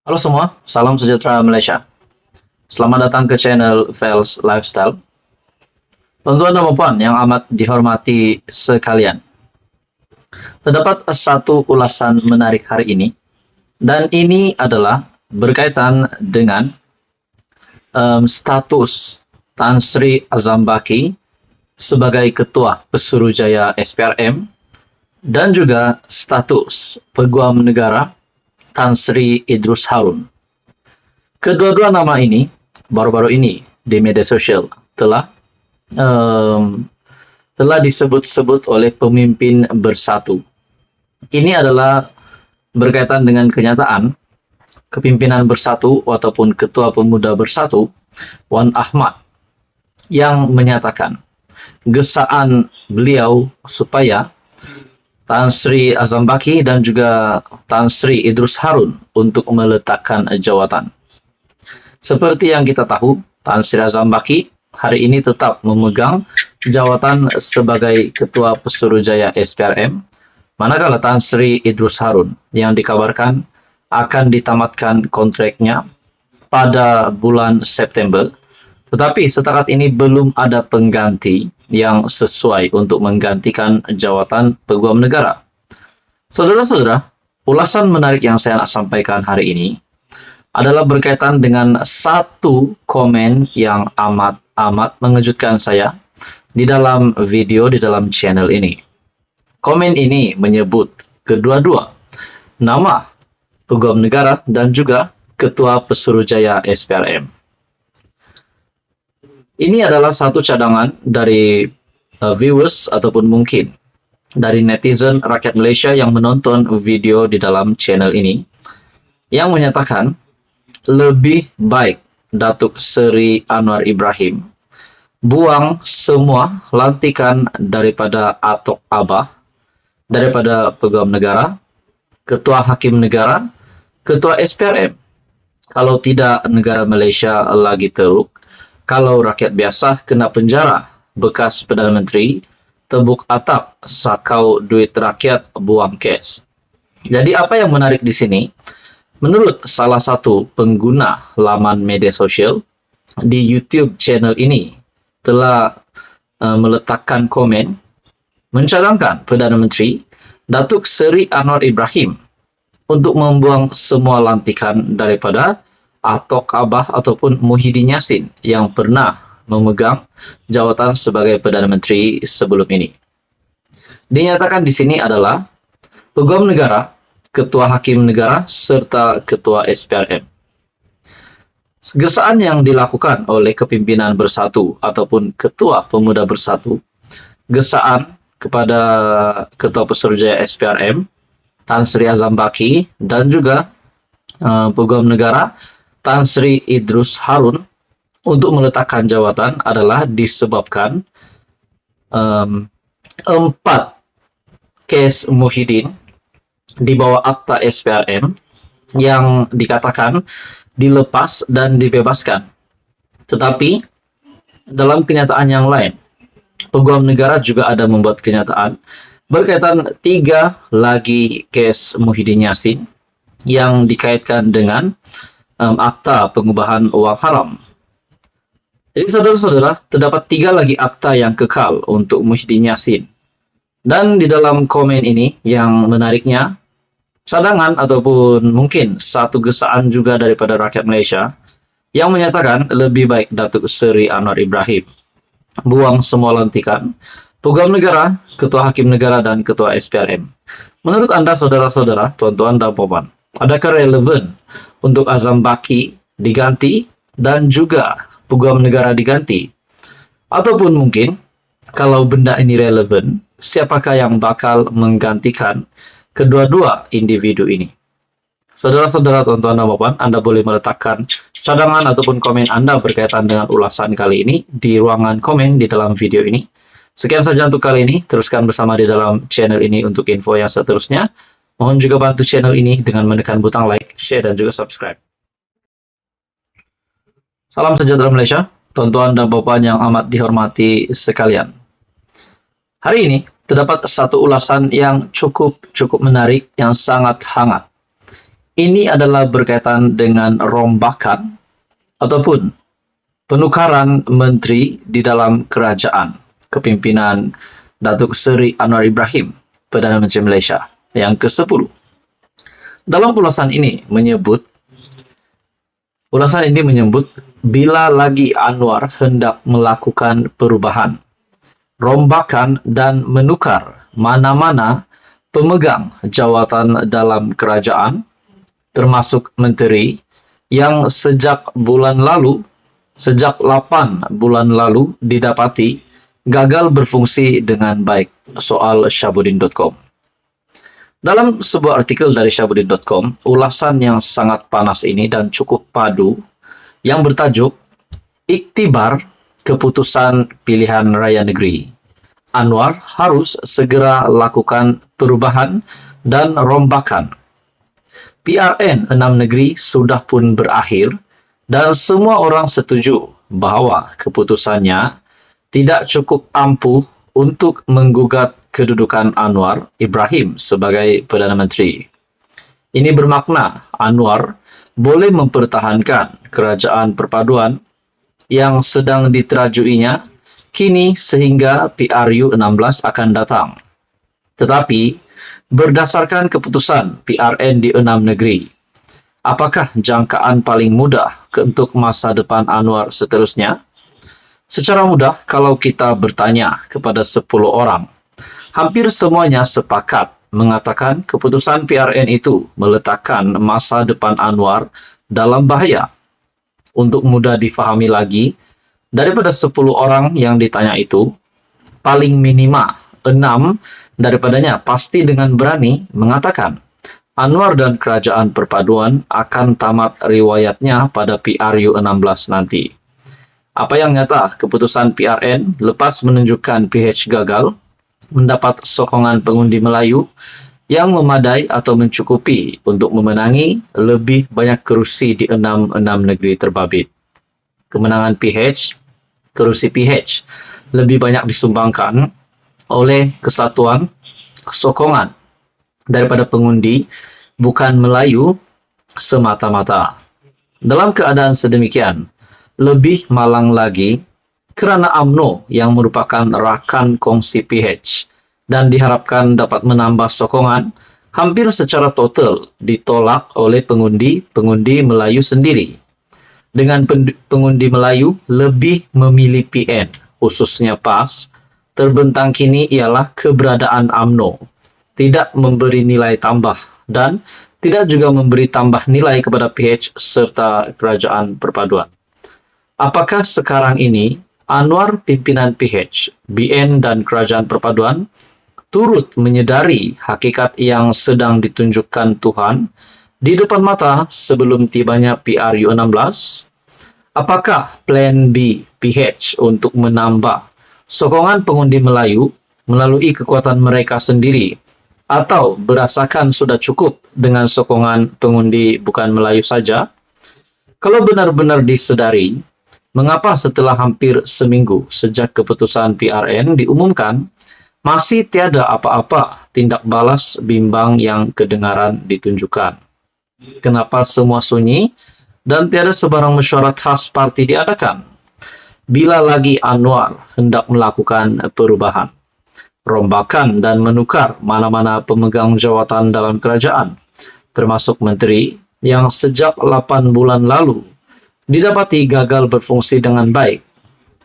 Halo semua, salam sejahtera Malaysia. Selamat datang ke channel Vels Lifestyle. Tuan-tuan dan puan yang amat dihormati sekalian. Terdapat satu ulasan menarik hari ini, dan ini adalah berkaitan dengan status Tan Sri Azam Baki sebagai Ketua Pesuruhjaya SPRM dan juga status Peguam Negara Tan Sri Idrus Harun. Kedua-dua nama ini baru-baru ini di media sosial telah disebut-sebut oleh pemimpin bersatu. Ini adalah berkaitan dengan kenyataan kepimpinan bersatu ataupun Ketua Pemuda Bersatu Wan Ahmad yang menyatakan gesaan beliau supaya Tan Sri Azam Baki dan juga Tan Sri Idrus Harun untuk meletakkan jawatan. Seperti yang kita tahu, Tan Sri Azam Baki hari ini tetap memegang jawatan sebagai Ketua Pesuruhjaya SPRM, manakala Tan Sri Idrus Harun yang dikabarkan akan ditamatkan kontraknya pada bulan September, tetapi setakat ini belum ada pengganti yang sesuai untuk menggantikan jawatan Peguam Negara. Saudara-saudara, ulasan menarik yang saya nak sampaikan hari ini adalah berkaitan dengan satu komen yang amat mengejutkan saya di dalam video di dalam channel ini. Komen ini menyebut kedua-dua nama Peguam Negara dan juga Ketua Pesuruhjaya SPRM. Ini adalah satu cadangan dari viewers ataupun mungkin dari netizen rakyat Malaysia yang menonton video di dalam channel ini yang menyatakan lebih baik Datuk Seri Anwar Ibrahim buang semua lantikan daripada Atok Abah, daripada Peguam Negara, Ketua Hakim Negara, Ketua SPRM. Kalau tidak, negara Malaysia lagi teruk. Kalau rakyat biasa kena penjara, bekas Perdana Menteri tebuk atap, sakau duit rakyat buang kes. Jadi apa yang menarik di sini? Menurut salah satu pengguna laman media sosial di YouTube channel ini telah meletakkan komen mencadangkan Perdana Menteri Datuk Seri Anwar Ibrahim untuk membuang semua lantikan daripada Atok Abah ataupun Muhyiddin Yassin yang pernah memegang jawatan sebagai Perdana Menteri sebelum ini. Dinyatakan di sini adalah Peguam Negara, Ketua Hakim Negara, serta Ketua SPRM. Gesaan yang dilakukan oleh kepimpinan bersatu ataupun Ketua Pemuda Bersatu, gesaan kepada Ketua Pesuruhjaya SPRM, Tan Sri Azam Baki, dan juga Peguam Negara, Tan Sri Idrus Harun untuk meletakkan jawatan adalah disebabkan 4 kes Muhyiddin di bawah akta SPRM yang dikatakan dilepas dan dibebaskan. Tetapi dalam kenyataan yang lain, Peguam Negara juga ada membuat kenyataan berkaitan 3 lagi kes Muhyiddin Yassin yang dikaitkan dengan akta pengubahan wang haram. Jadi saudara-saudara, terdapat 3 lagi akta yang kekal untuk Muhyiddin Yassin. Dan di dalam komen ini yang menariknya, cadangan ataupun mungkin satu gesaan juga daripada rakyat Malaysia yang menyatakan lebih baik Datuk Seri Anwar Ibrahim buang semua lantikan Peguam Negara, Ketua Hakim Negara, dan Ketua SPRM. Menurut Anda, saudara-saudara, tuan-tuan dan puan, adakah relevan untuk Azam Baki diganti dan juga Peguam Negara diganti? Ataupun mungkin, kalau benda ini relevan, siapakah yang bakal menggantikan kedua-dua individu ini? Saudara-saudara, tuan-tuan dan puan, Anda boleh meletakkan cadangan ataupun komen Anda berkaitan dengan ulasan kali ini di ruangan komen di dalam video ini. Sekian saja untuk kali ini. Teruskan bersama di dalam channel ini untuk info yang seterusnya. Mohon juga bantu channel ini dengan menekan butang like, share, dan juga subscribe. Salam sejahtera Malaysia, tuan-tuan dan puan yang amat dihormati sekalian. Hari ini terdapat satu ulasan yang cukup menarik, yang sangat hangat. ini adalah berkaitan dengan rombakan ataupun penukaran menteri di dalam kerajaan kepimpinan Datuk Seri Anwar Ibrahim, Perdana Menteri Malaysia yang ke-10. Dalam ulasan ini menyebut bila lagi Anwar hendak melakukan perubahan, rombakan dan menukar mana-mana pemegang jawatan dalam kerajaan, termasuk menteri yang sejak 8 bulan lalu didapati gagal berfungsi dengan baik. Soal Syahbudin.com. Dalam sebuah artikel dari Syahbudin.com, ulasan yang sangat panas ini dan cukup padu yang bertajuk Iktibar Keputusan Pilihan Raya Negeri. Anwar harus segera lakukan perubahan dan rombakan. PRN 6 negeri sudah pun berakhir dan semua orang setuju bahwa keputusannya tidak cukup ampuh untuk menggugat kedudukan Anwar Ibrahim sebagai Perdana Menteri. Ini bermakna Anwar boleh mempertahankan kerajaan perpaduan yang sedang diterajuinya kini sehingga PRU 16 akan datang. Tetapi, berdasarkan keputusan PRN di 6 negeri, apakah jangkaan paling mudah untuk masa depan Anwar seterusnya? Secara mudah, kalau kita bertanya kepada 10 orang, hampir semuanya sepakat mengatakan keputusan PRN itu meletakkan masa depan Anwar dalam bahaya. Untuk mudah difahami lagi, daripada 10 orang yang ditanya itu, paling minima 6 daripadanya pasti dengan berani mengatakan Anwar dan kerajaan perpaduan akan tamat riwayatnya pada PRU 16 nanti. Apa yang nyata, keputusan PRN lepas menunjukkan PH gagal mendapat sokongan pengundi Melayu yang memadai atau mencukupi untuk memenangi lebih banyak kerusi di 6 negeri terbabit. Kemenangan kerusi PH lebih banyak disumbangkan oleh kesatuan sokongan daripada pengundi bukan Melayu semata-mata. Dalam keadaan sedemikian, lebih malang lagi kerana UMNO yang merupakan rakan kongsi PH dan diharapkan dapat menambah sokongan hampir secara total ditolak oleh pengundi Melayu sendiri. Dengan pengundi Melayu lebih memilih PN, khususnya PAS, terbentang kini ialah keberadaan UMNO tidak memberi nilai tambah dan tidak juga memberi tambah nilai kepada PH serta kerajaan perpaduan. Apakah sekarang ini Anwar pimpinan PH, BN dan kerajaan perpaduan turut menyedari hakikat yang sedang ditunjukkan Tuhan di depan mata sebelum tibanya PRU 16? Apakah plan B PH untuk menambah sokongan pengundi Melayu melalui kekuatan mereka sendiri atau berasakan sudah cukup dengan sokongan pengundi bukan Melayu saja? Kalau benar-benar disedari, mengapa setelah hampir seminggu sejak keputusan PRN diumumkan, masih tiada apa-apa tindak balas bimbang yang kedengaran ditunjukkan? Kenapa semua sunyi dan tiada sebarang mesyuarat khas parti diadakan? Bila lagi Anwar hendak melakukan perubahan, rombakan dan menukar mana-mana pemegang jawatan dalam kerajaan, termasuk menteri yang sejak 8 bulan lalu didapati gagal berfungsi dengan baik,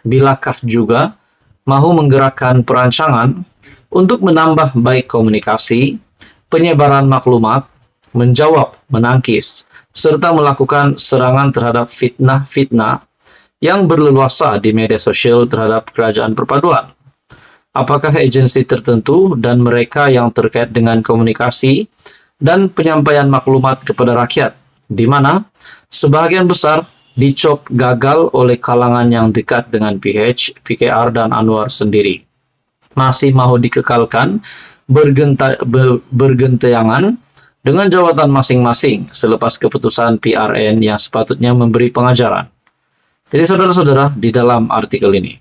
bilakah juga mahu menggerakkan perancangan untuk menambah baik komunikasi, penyebaran maklumat, menjawab, menangkis, serta melakukan serangan terhadap fitnah-fitnah yang berleluasa di media sosial terhadap kerajaan perpaduan? Apakah agensi tertentu dan mereka yang terkait dengan komunikasi dan penyampaian maklumat kepada rakyat, di mana sebahagian besar dicop gagal oleh kalangan yang dekat dengan PH, PKR dan Anwar sendiri, masih mahu dikekalkan bergentayangan dengan jawatan masing-masing selepas keputusan PRN yang sepatutnya memberi pengajaran? Jadi saudara-saudara, di dalam artikel ini,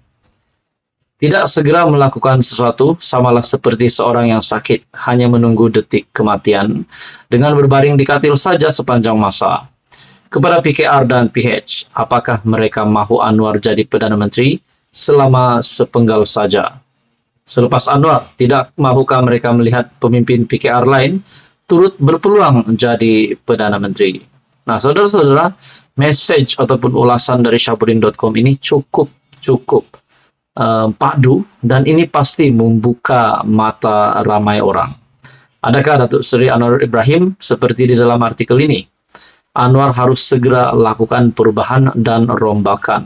Tidak segera melakukan sesuatu samalah seperti seorang yang sakit hanya menunggu detik kematian dengan berbaring di katil saja sepanjang masa. Kepada PKR dan PH, apakah mereka mahu Anwar jadi Perdana Menteri selama sepenggal saja? Selepas Anwar, tidak mahukah mereka melihat pemimpin PKR lain turut berpeluang jadi Perdana Menteri? Nah, saudara-saudara, message ataupun ulasan dari Syahbudin.com ini cukup padu, dan ini pasti membuka mata ramai orang. Adakah Datuk Seri Anwar Ibrahim seperti di dalam artikel ini? Anwar harus segera lakukan perubahan dan rombakan.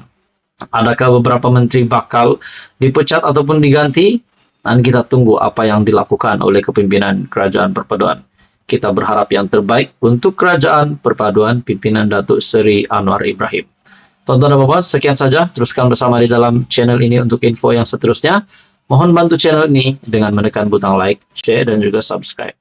Adakah beberapa menteri bakal dipecat ataupun diganti? Dan kita tunggu apa yang dilakukan oleh kepimpinan Kerajaan Perpaduan. Kita berharap yang terbaik untuk Kerajaan Perpaduan pimpinan Datuk Seri Anwar Ibrahim. Tonton dan Bapak, sekian saja. Teruskan bersama di dalam channel ini untuk info yang seterusnya. Mohon bantu channel ini dengan menekan butang like, share, dan juga subscribe.